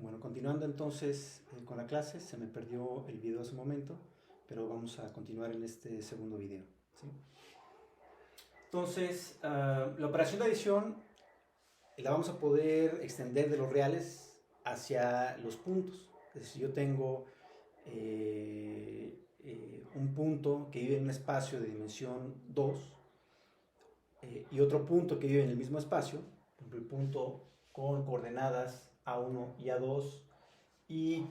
Bueno, continuando entonces con la clase, se me perdió el video hace un momento, pero vamos a continuar en este segundo video, ¿sí? Entonces, la operación de adición la vamos a poder extender de los reales hacia los puntos. Es decir, yo tengo un punto que vive en un espacio de dimensión 2 y otro punto que vive en el mismo espacio, por ejemplo, el punto con coordenadas A1 y A2 y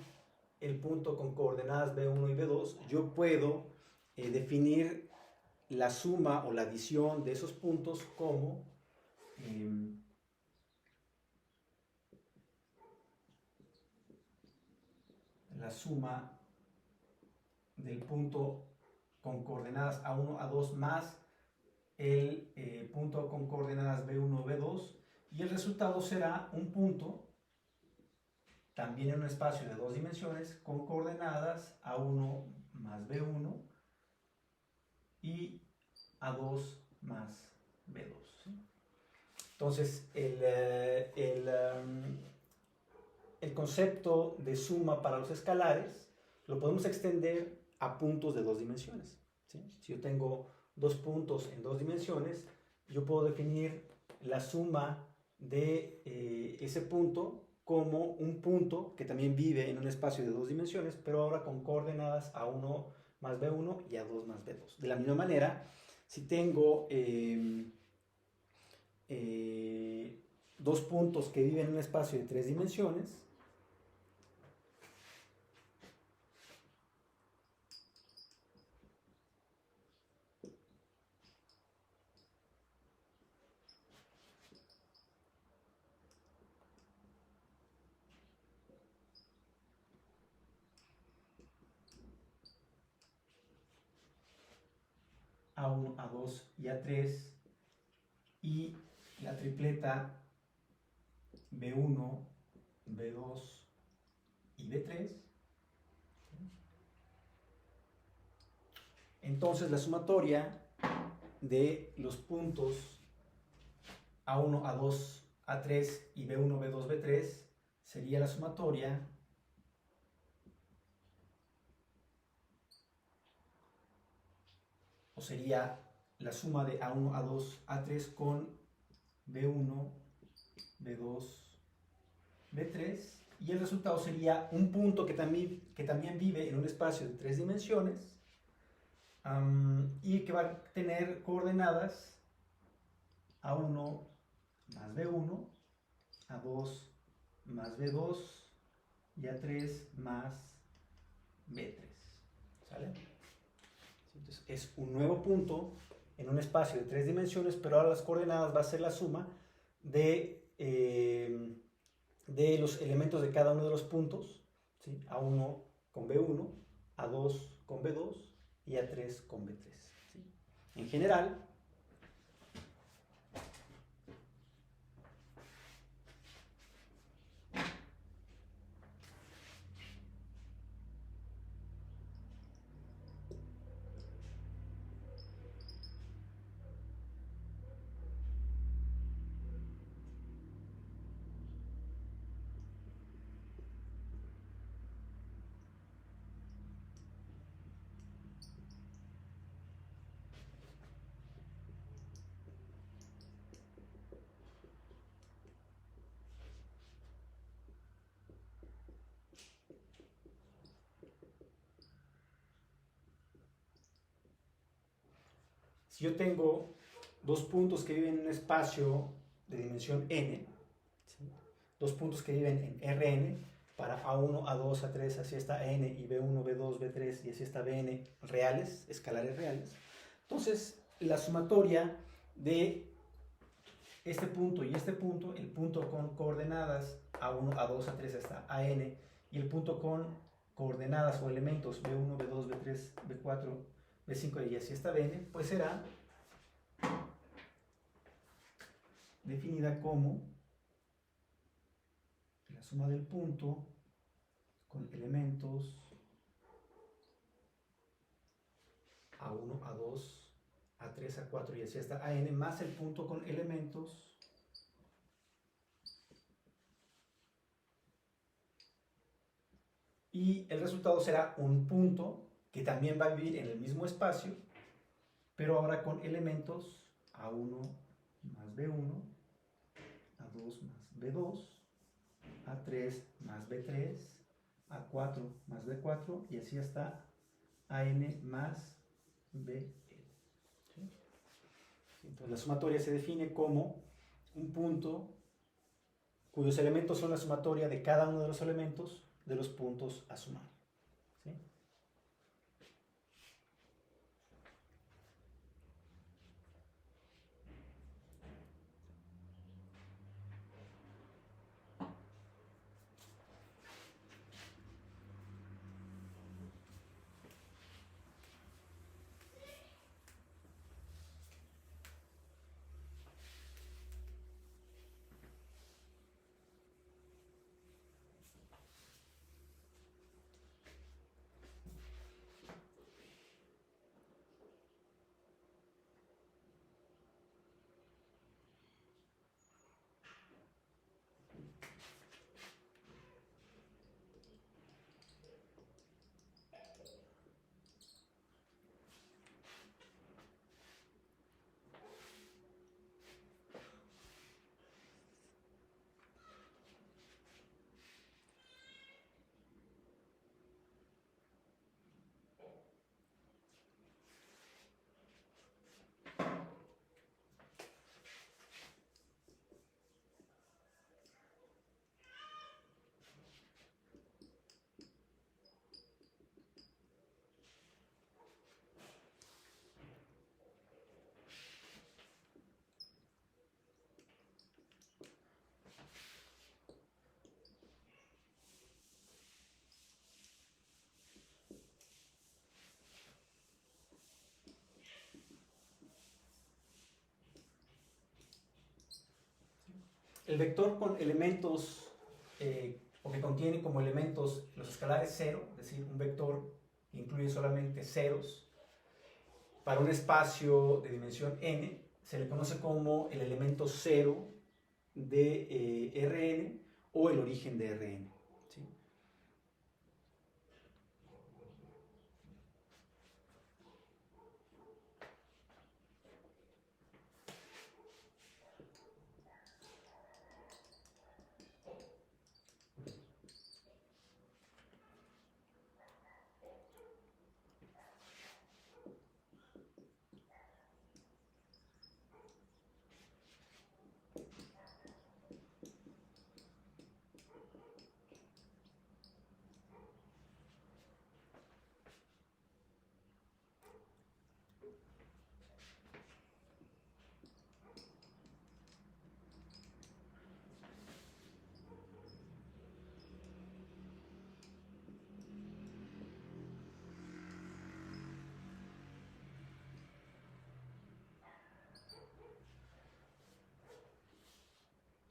el punto con coordenadas B1 y B2, yo puedo definir la suma o la adición de esos puntos como la suma del punto con coordenadas A1, A2 más el punto con coordenadas B1, B2 y el resultado será un punto también en un espacio de dos dimensiones con coordenadas A1 más B1 y A2 más B2. ¿Sí? Entonces, el concepto de suma para los escalares lo podemos extender a puntos de dos dimensiones. ¿Sí? Si yo tengo dos puntos en dos dimensiones, yo puedo definir la suma de ese punto como un punto que también vive en un espacio de dos dimensiones, pero ahora con coordenadas A1 más B1 y A2 más B2. De la misma manera, si tengo dos puntos que viven en un espacio de tres dimensiones, A1, A2 y A3, y la tripleta B1, B2 y B3. Entonces la sumatoria de los puntos A1, A2, A3 y B1, B2, B3 sería la sumatoria o sería la suma de A1, A2, A3 con B1, B2, B3 y el resultado sería un punto que también vive en un espacio de tres dimensiones y que va a tener coordenadas A1 más B1, A2 más B2 y A3 más B3. ¿Sale? Entonces es un nuevo punto en un espacio de tres dimensiones, pero ahora las coordenadas va a ser la suma de los elementos de cada uno de los puntos, ¿sí? A1 con B1, A2 con B2 y A3 con B3. ¿Sí? En general, si yo tengo dos puntos que viven en un espacio de dimensión n, ¿sí? Dos puntos que viven en Rn, para A1, A2, A3, así está n, y B1, B2, B3, y así está Bn reales, escalares reales. Entonces, la sumatoria de este punto y este punto, el punto con coordenadas A1, A2, A3 hasta AN, y el punto con coordenadas o elementos B1, B2, B3, B4, B5 y así hasta Bn, pues será definida como la suma del punto con elementos A1, A2, A3, A4 y así hasta AN, más el punto con elementos y el resultado será un punto que también va a vivir en el mismo espacio, pero ahora con elementos A1 más B1, A2 más B2, A3 más B3, A4 más B4 y así hasta AN más BN. ¿Sí? Entonces la sumatoria se define como un punto cuyos elementos son la sumatoria de cada uno de los elementos de los puntos a sumar. ¿Sí? El vector con elementos o que contiene como elementos los escalares 0, es decir, un vector que incluye solamente ceros, para un espacio de dimensión n, se le conoce como el elemento 0 de Rn o el origen de Rn. ¿Sí?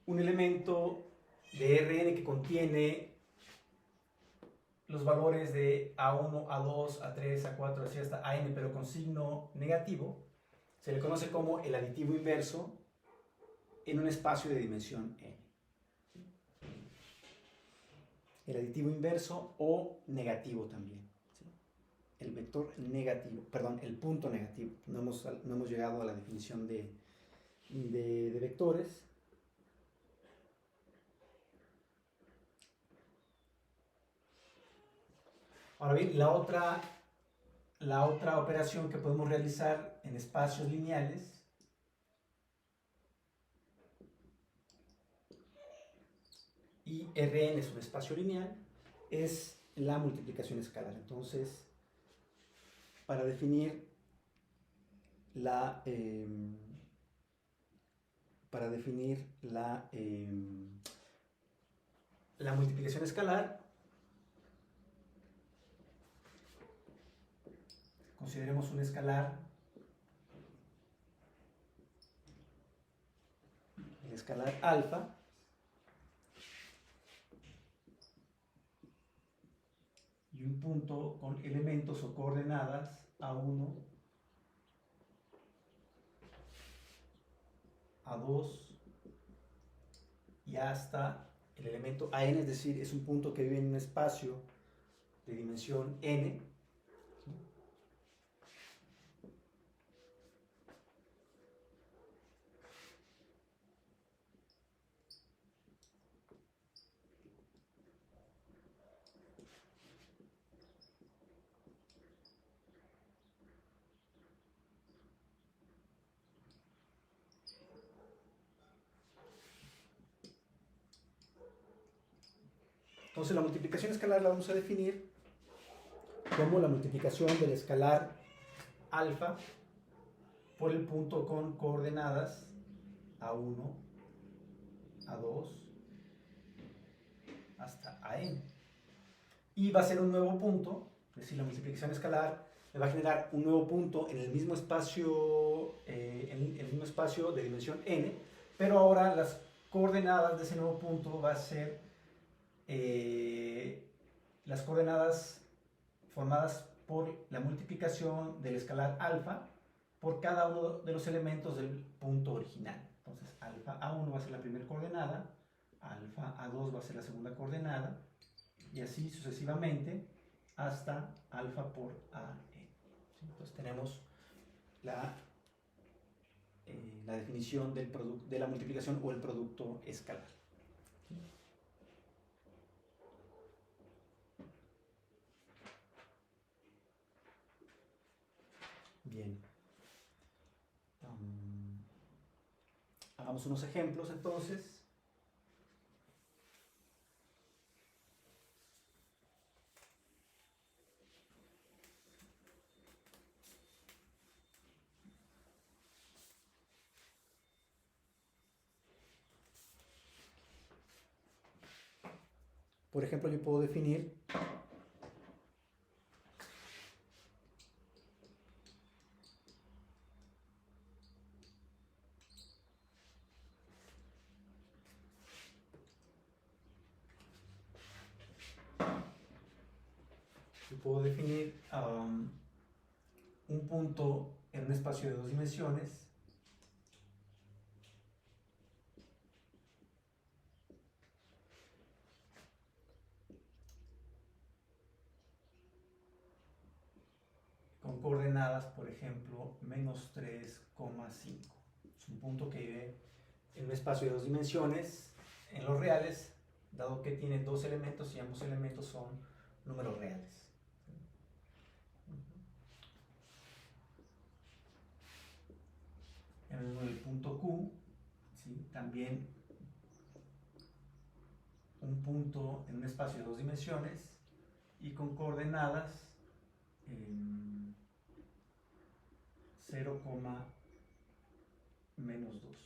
Un elemento de Rn que contiene los valores de A1, A2, A3, A4, así hasta AN, pero con signo negativo, se le conoce como el aditivo inverso en un espacio de dimensión n. El aditivo inverso o negativo también. ¿Sí? El vector negativo, perdón, el punto negativo. No hemos llegado a la definición de vectores. Ahora bien, la otra operación que podemos realizar en espacios lineales y Rn es un espacio lineal, es la multiplicación escalar. Entonces, para definir la multiplicación escalar, consideremos un escalar, el escalar alfa, y un punto con elementos o coordenadas A1, A2 y hasta el elemento AN, es decir, es un punto que vive en un espacio de dimensión n. Entonces la multiplicación escalar la vamos a definir como la multiplicación del escalar alfa por el punto con coordenadas a1, a2, hasta an. Y va a ser un nuevo punto, es decir, la multiplicación escalar me va a generar un nuevo punto en el mismo espacio, de dimensión n, pero ahora las coordenadas de ese nuevo punto va a ser las coordenadas formadas por la multiplicación del escalar alfa por cada uno de los elementos del punto original. Entonces, alfa a1 va a ser la primera coordenada, alfa a2 va a ser la segunda coordenada, y así sucesivamente hasta alfa por an. Entonces tenemos la definición de la multiplicación o el producto escalar. Bien. Hagamos unos ejemplos entonces. Por ejemplo, yo puedo definir un punto en un espacio de dos dimensiones con coordenadas, por ejemplo, menos 3,5. Es un punto que vive en un espacio de dos dimensiones en los reales, dado que tiene dos elementos y ambos elementos son números reales. En el punto Q, ¿sí? También un punto en un espacio de dos dimensiones y con coordenadas 0, menos 2.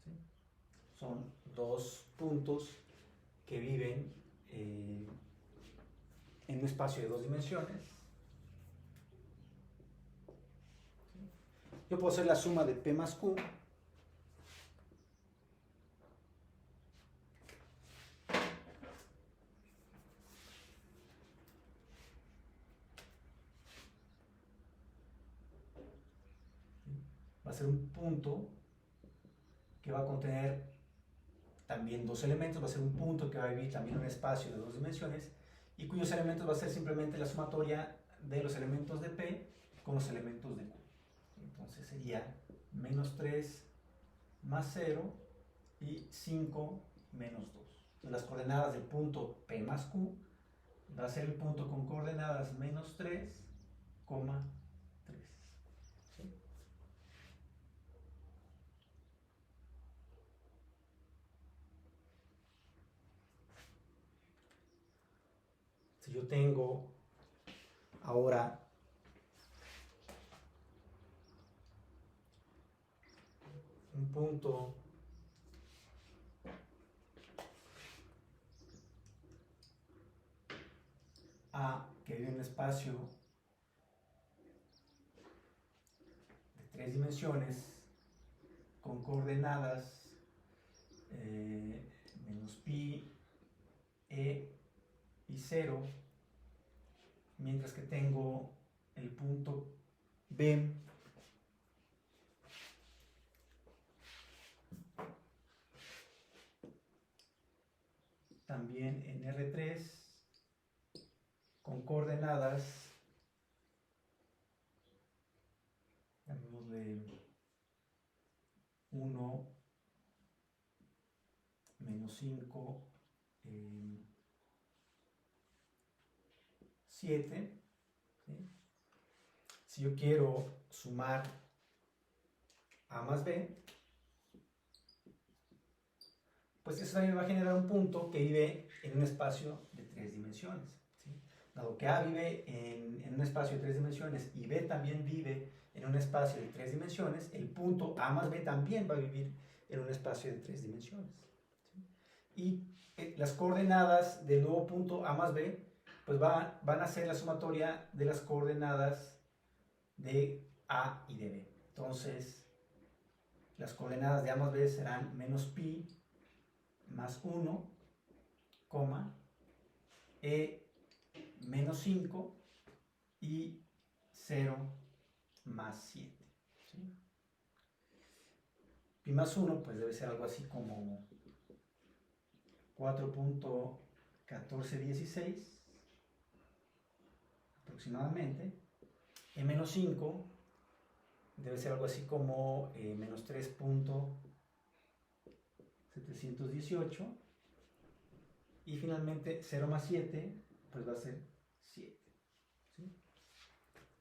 ¿Sí? Son dos puntos que viven en un espacio de dos dimensiones. Yo puedo hacer la suma de P más Q. Va a ser un punto que va a contener también dos elementos, va a ser un punto que va a vivir también en un espacio de dos dimensiones y cuyos elementos va a ser simplemente la sumatoria de los elementos de P con los elementos de Q. Entonces sería menos 3 más 0 y 5 menos 2. Entonces las coordenadas del punto P más Q va a ser el punto con coordenadas menos 3, 3. ¿Sí? Si yo tengo ahora un punto A que vive en un espacio de tres dimensiones con coordenadas menos pi, e y 0, mientras que tengo el punto B también en R3 con coordenadas, llamémosle 1, menos 5, 7. ¿Sí? Si yo quiero sumar A más B, pues eso también va a generar un punto que vive en un espacio de 3 dimensiones. ¿Sí? Dado que A vive en un espacio de 3 dimensiones y B también vive en un espacio de 3 dimensiones, el punto A más B también va a vivir en un espacio de 3 dimensiones. ¿Sí? Y las coordenadas del nuevo punto A más B pues van a ser la sumatoria de las coordenadas de A y de B. Entonces, las coordenadas de A más B serán menos pi más 1, E menos 5 y 0 más 7. ¿Sí? Pi más 1 pues debe ser algo así como 4.1416 aproximadamente. E menos 5 debe ser algo así como menos 3.718. Y finalmente 0 más 7 pues va a ser 7. ¿Sí?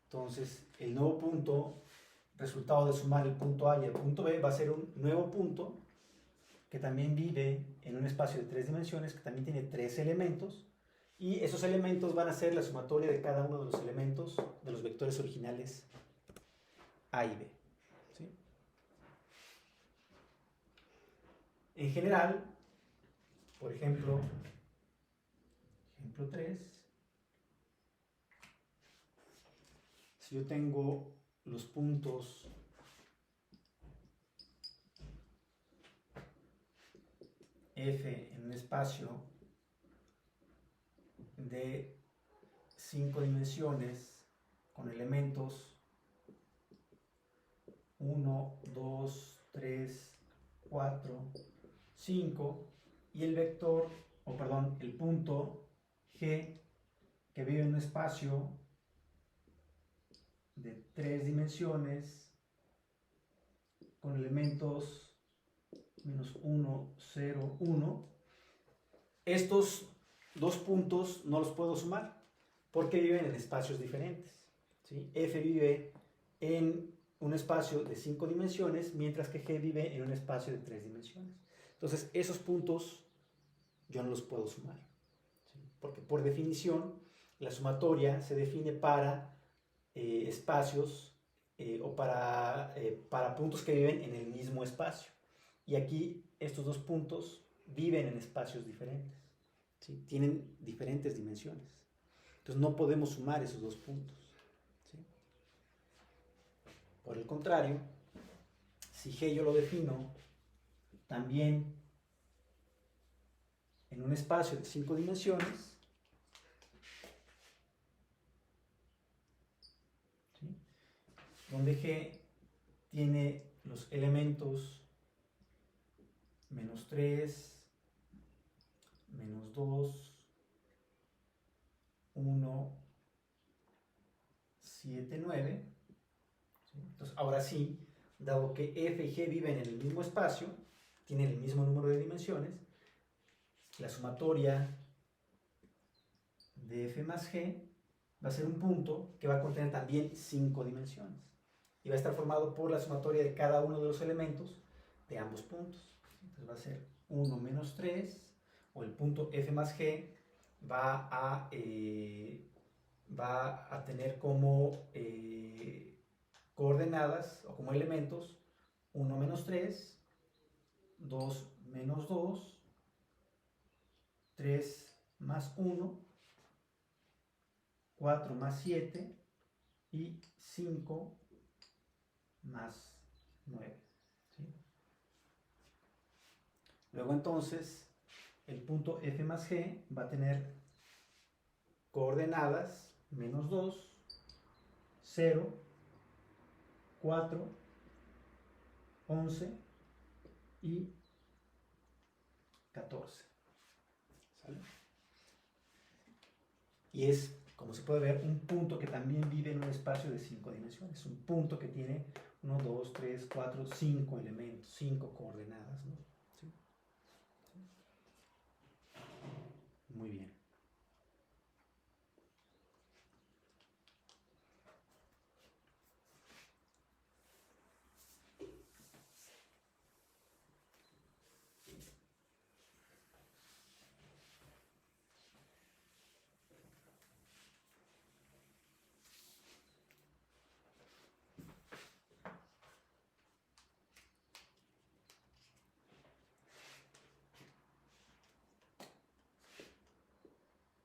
Entonces el nuevo punto, resultado de sumar el punto A y el punto B, va a ser un nuevo punto que también vive en un espacio de 3 dimensiones, que también tiene 3 elementos, y esos elementos van a ser la sumatoria de cada uno de los elementos de los vectores originales A y B. ¿Sí? En general, por ejemplo 3, si yo tengo los puntos F en un espacio de 5 dimensiones con elementos 1, 2, 3, 4, 5 y el vector, el punto G que vive en un espacio de 3 dimensiones con elementos menos 1, 0, 1. Estos dos puntos no los puedo sumar porque viven en espacios diferentes. ¿Sí? F vive en un espacio de 5 dimensiones, mientras que G vive en un espacio de 3 dimensiones. Entonces, esos puntos yo no los puedo sumar. ¿Sí? Porque por definición, la sumatoria se define para espacios o para puntos que viven en el mismo espacio. Y aquí estos dos puntos viven en espacios diferentes. ¿Sí? Tienen diferentes dimensiones. Entonces no podemos sumar esos dos puntos. ¿Sí? Por el contrario, si G yo lo defino también en un espacio de 5 dimensiones, ¿sí? Donde G tiene los elementos menos 3, menos 2, 1, 7, 9. ¿Sí? Entonces, ahora sí, dado que F y G viven en el mismo espacio, tienen el mismo número de dimensiones, la sumatoria de F más G va a ser un punto que va a contener también 5 dimensiones. Y va a estar formado por la sumatoria de cada uno de los elementos de ambos puntos. Entonces va a ser 1 menos 3, o el punto F más G va a tener como coordenadas o como elementos 1 menos 3, 2 menos 2, 3 más 1, 4 más 7 y 5 más 9. ¿Sí? Luego entonces el punto F más G va a tener coordenadas menos 2, 0, 4, 11 y 14. ¿Sale? Y es como se puede ver, un punto que también vive en un espacio de 5 dimensiones. Un punto que tiene 1, 2, 3, 4, 5 elementos, 5 coordenadas, ¿no? ¿Sí? Muy bien.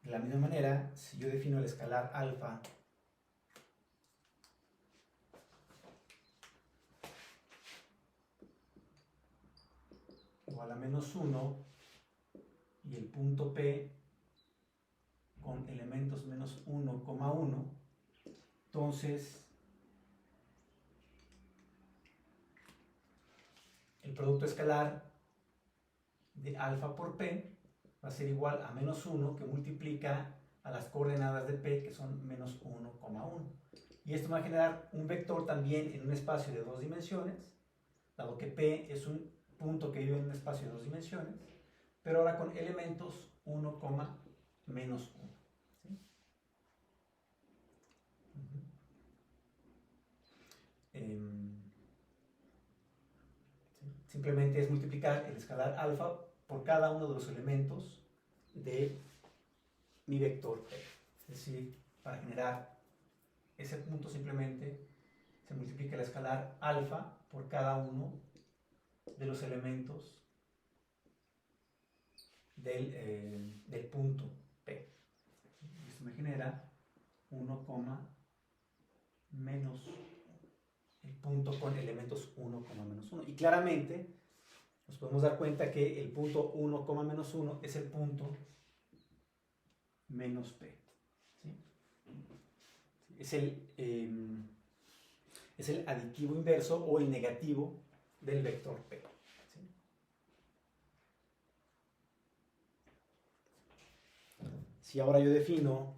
De la misma manera, si yo defino el escalar alfa igual a -1 y el punto P con elementos -1,1, entonces el producto escalar de alfa por P va a ser igual a -1 que multiplica a las coordenadas de P, que son -1,1. Y esto va a generar un vector también en un espacio de 2 dimensiones, dado que P es un punto que vive en un espacio de 2 dimensiones, pero ahora con elementos 1, -1. ¿Sí? Simplemente es multiplicar el escalar alfa por cada uno de los elementos de mi vector P. Es decir, para generar ese punto simplemente se multiplica el escalar alfa por cada uno de los elementos del punto P. Esto me genera 1, menos el punto con elementos 1, -1. Y claramente nos podemos dar cuenta que el punto 1, -1 es el punto menos P. ¿Sí? Es el aditivo inverso o el negativo del vector P. ¿Sí? Si ahora yo defino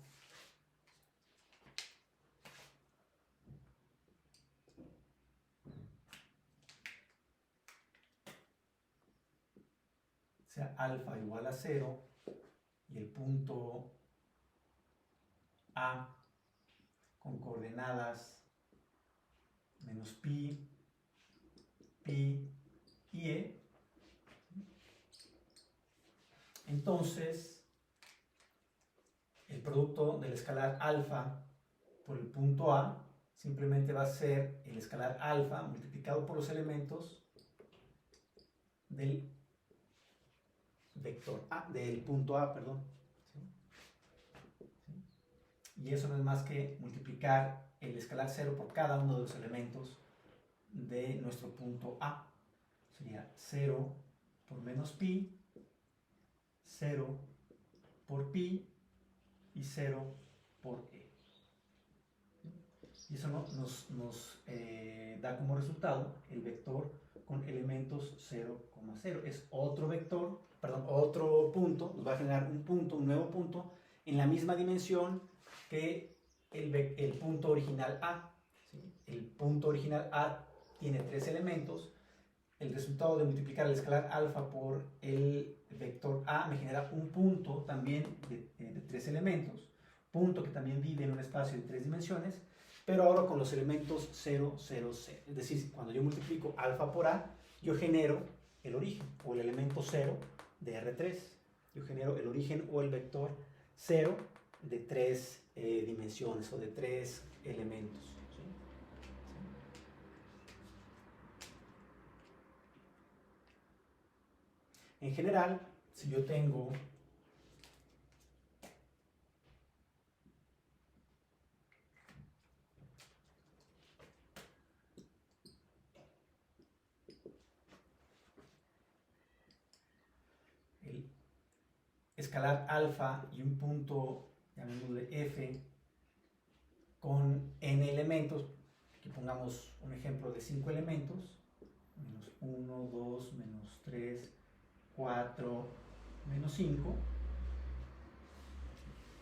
sea alfa igual a 0 y el punto A con coordenadas menos pi, pi y e, entonces el producto del escalar alfa por el punto A simplemente va a ser el escalar alfa multiplicado por los elementos del vector A, del punto A, perdón. ¿Sí? ¿Sí? Y eso no es más que multiplicar el escalar 0 por cada uno de los elementos de nuestro punto A. Sería 0 por menos pi, 0 por pi y 0 por e. Y eso nos da como resultado el vector con elementos 0,0. Es otro vector, perdón, otro punto, nos va a generar un punto, un nuevo punto, en la misma dimensión que el punto original A. ¿Sí? El punto original A tiene 3 elementos. El resultado de multiplicar el escalar alfa por el vector A me genera un punto también de 3 elementos, punto que también vive en un espacio de 3 dimensiones, pero ahora con los elementos 0, 0, 0. Es decir, cuando yo multiplico alfa por A, yo genero el origen o el elemento 0 de R3. Yo genero el origen o el vector 0 de 3 dimensiones o de 3 elementos. ¿Sí? En general, si yo tengo el escalar alfa y un punto, llamémosle F, con n elementos, aquí pongamos un ejemplo de 5 elementos, menos 1, 2, menos 3, 4, menos 5.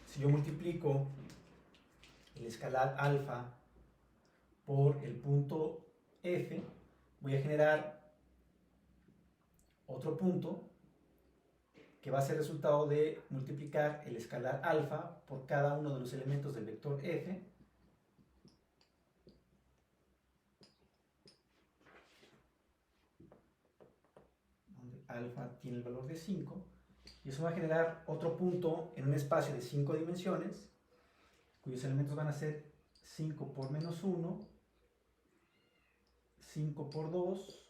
Si yo multiplico el escalar alfa por el punto F, voy a generar otro punto que va a ser resultado de multiplicar el escalar alfa por cada uno de los elementos del vector F, donde alfa tiene el valor de 5, y eso va a generar otro punto en un espacio de 5 dimensiones, cuyos elementos van a ser 5 por menos 1, 5 por 2,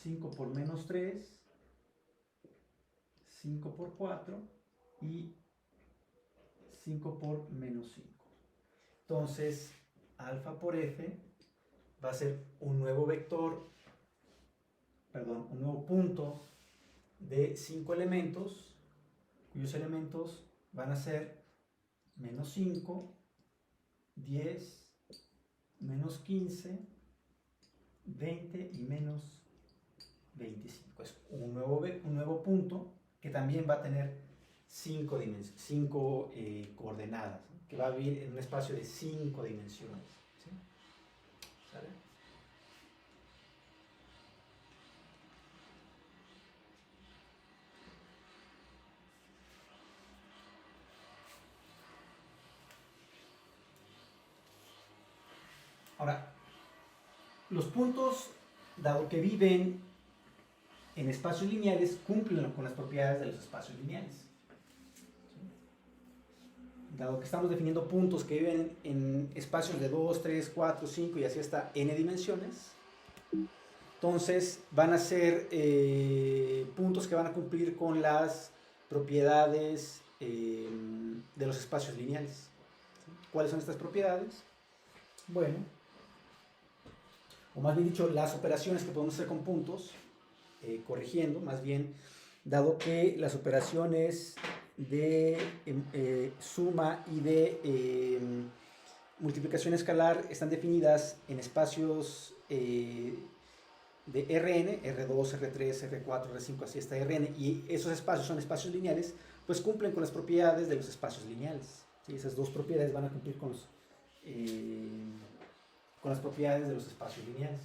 5 por menos 3, 5 por 4 y 5 por menos 5. Entonces, alfa por f va a ser un nuevo vector, perdón, un nuevo punto de 5 elementos, cuyos elementos van a ser menos 5, 10, menos 15, 20 y menos 25. Es un nuevo punto que también va a tener 5 coordenadas, ¿no? Que va a vivir en un espacio de 5 dimensiones. ¿Sí? ¿Sale? Ahora, los puntos, dado que viven en espacios lineales, cumplen con las propiedades de los espacios lineales. Dado que estamos definiendo puntos que viven en espacios de 2, 3, 4, 5 y así hasta n dimensiones, entonces van a ser puntos que van a cumplir con las propiedades de los espacios lineales. ¿Cuáles son estas propiedades? Bueno, o más bien dicho, las operaciones que podemos hacer con puntos, corrigiendo, más bien, dado que las operaciones de suma y de multiplicación escalar están definidas en espacios de Rn, R2, R3, R4, R5, así está Rn, y esos espacios son espacios lineales, pues cumplen con las propiedades de los espacios lineales. ¿Sí? Esas dos propiedades van a cumplir con las propiedades de los espacios lineales.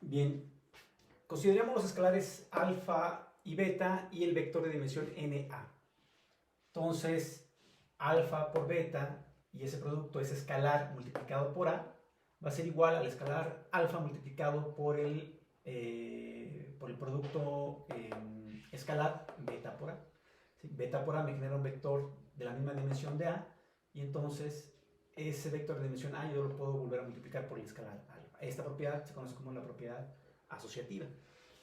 Bien, consideremos los escalares alfa y beta y el vector de dimensión NA. Entonces, alfa por beta, y ese producto es escalar multiplicado por A, va a ser igual al escalar alfa multiplicado por el producto escalar beta por A. ¿Sí? Beta por A me genera un vector de la misma dimensión de A, y entonces ese vector de dimensión A yo lo puedo volver a multiplicar por el escalar alfa. Esta propiedad se conoce como la propiedad asociativa.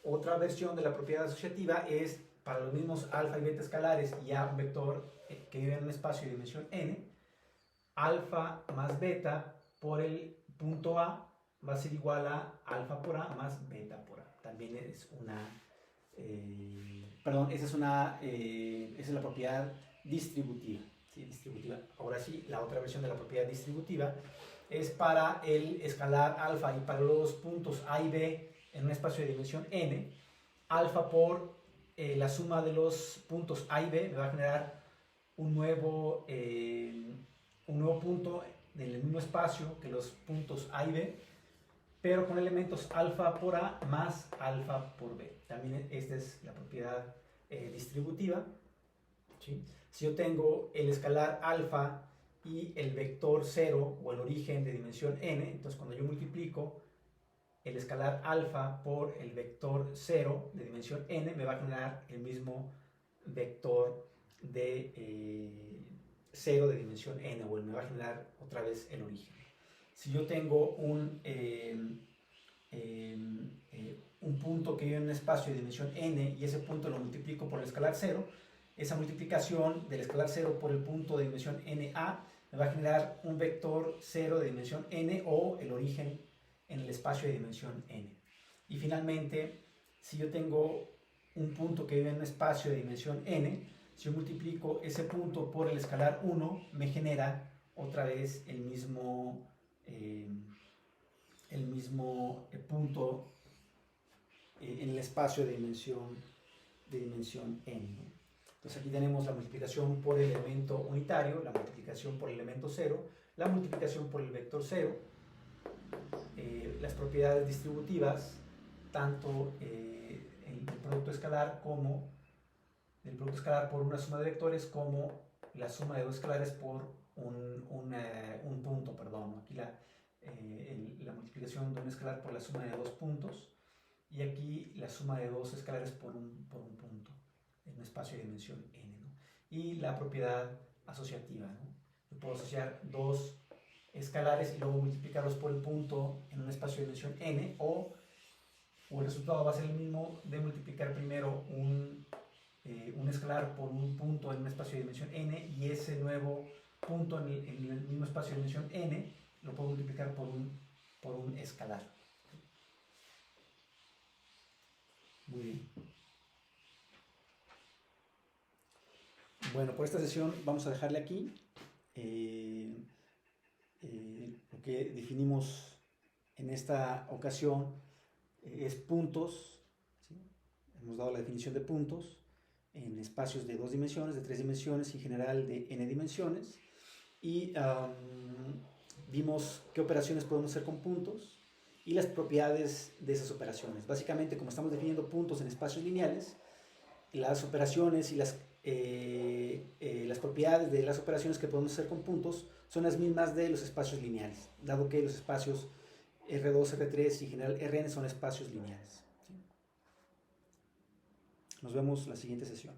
Otra versión de la propiedad asociativa es para los mismos alfa y beta escalares y A un vector que vive en un espacio de dimensión n, alfa más beta por el punto A va a ser igual a alfa por A más beta por A. También es esa es la propiedad distributiva. ¿Sí? Distributiva. Ahora sí, la otra versión de la propiedad distributiva es para el escalar alfa y para los puntos A y B en un espacio de dimensión n. Alfa por la suma de los puntos A y B me va a generar un nuevo punto en el mismo espacio que los puntos A y B, pero con elementos alfa por A más alfa por B. También esta es la propiedad distributiva. ¿Sí? Si yo tengo el escalar alfa y el vector 0 o el origen de dimensión n, entonces cuando yo multiplico el escalar alfa por el vector 0 de dimensión n, me va a generar el mismo vector de 0 de dimensión n, o me va a generar otra vez el origen. Si yo tengo un punto que vive en un espacio de dimensión n y ese punto lo multiplico por el escalar 0, esa multiplicación del escalar 0 por el punto de dimensión na me va a generar un vector 0 de dimensión n o el origen en el espacio de dimensión n. Y finalmente, si yo tengo un punto que vive en un espacio de dimensión n, si yo multiplico ese punto por el escalar 1, me genera otra vez el mismo punto en el espacio de dimensión n. Entonces aquí tenemos la multiplicación por el elemento unitario, la multiplicación por el elemento 0, la multiplicación por el vector 0, las propiedades distributivas, tanto el producto escalar como el producto escalar por una suma de vectores, como la suma de dos escalares por un punto, perdón. Aquí la multiplicación de un escalar por la suma de dos puntos, y aquí la suma de dos escalares por un punto en un espacio de dimensión n, ¿no? Y la propiedad asociativa, ¿no? Yo puedo asociar dos escalares y luego multiplicarlos por el punto en un espacio de dimensión n, o el resultado va a ser el mismo de multiplicar primero un escalar por un punto en un espacio de dimensión n, y ese nuevo punto en el mismo espacio de dimensión n lo puedo multiplicar por un escalar. Muy bien. Bueno, por esta sesión vamos a dejarle aquí. Lo que definimos en esta ocasión es puntos, ¿sí? Hemos dado la definición de puntos en espacios de 2 dimensiones, de 3 dimensiones y en general de n dimensiones, y vimos qué operaciones podemos hacer con puntos y las propiedades de esas operaciones. Básicamente, como estamos definiendo puntos en espacios lineales, las operaciones y las propiedades de las operaciones que podemos hacer con puntos son las mismas de los espacios lineales, dado que los espacios R2, R3 y en general Rn son espacios lineales. ¿Sí? Nos vemos la siguiente sesión.